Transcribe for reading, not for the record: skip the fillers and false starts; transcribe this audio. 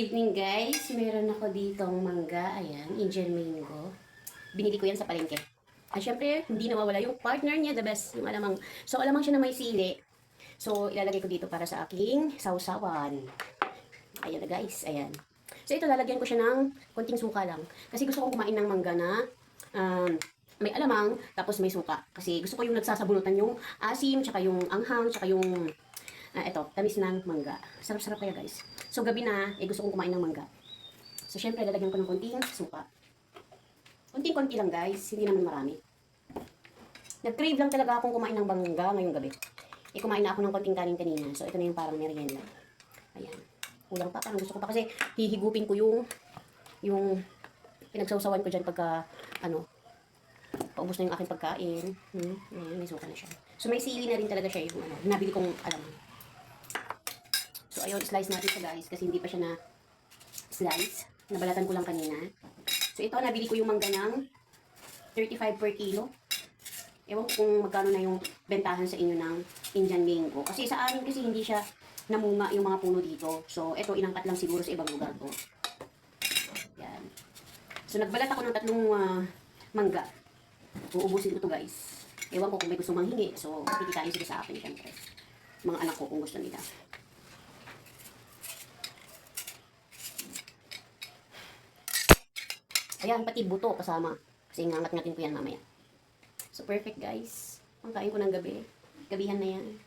Evening guys, meron ako ditong mangga, ayan, Indian mango. Binili ko yan sa palengke. At syempre, hindi nawawala yung partner niya, the best, yung alamang. So, alamang siya na may sili. So, ilalagay ko dito para sa aking sausawan. Ayan na guys, ayan. So, ito lalagyan ko siya ng konting suka lang. Kasi gusto kong kumain ng mangga na may alamang, tapos may suka. Kasi gusto ko yung nagsasabunutan yung asim, tsaka yung anghang, tsaka yung ito, tamis ng mangga. Sarap-sarap kaya guys. So gabi na, gusto kong kumain ng mangga. So syempre, lalagyan ko ng konting suka. Konting-konti lang guys, hindi naman marami. Nag-crave lang talaga akong kumain ng mangga ngayong gabi. Kumain na ako ng konting kanin kanina. So ito na yung parang merienda. Ayan. Kulang pa, parang gusto ko pa kasi hihigupin ko yung pinagsawsawan ko dyan pagka, paubos na yung aking pagkain. Ayan, may suka na siya. So may sili na rin talaga siya yung nabili kong alamang. So, ayun, slice natin siya guys, kasi hindi pa siya na slice. Nabalatan ko lang kanina. So, ito, nabili ko yung mangga ng 35 per kilo. Ewan ko kung magkano na yung bentahan sa inyo ng Indian mango. Kasi sa amin kasi hindi siya namunga yung mga puno dito. So, ito, inangkat lang siguro sa ibang lugar to. Yan. So, nagbalat ako ng tatlong mangga. Uubusin ko to guys. Ewan ko kung may gusto manghingi. So, kikitain sila sa akin, syempre. Mga anak ko kung gusto nila. Ayan, pati buto kasama. Kasi ngangat-ngatin ko yan mamaya. So, perfect guys. Ang kain ko ng gabi. Gabihan na yan.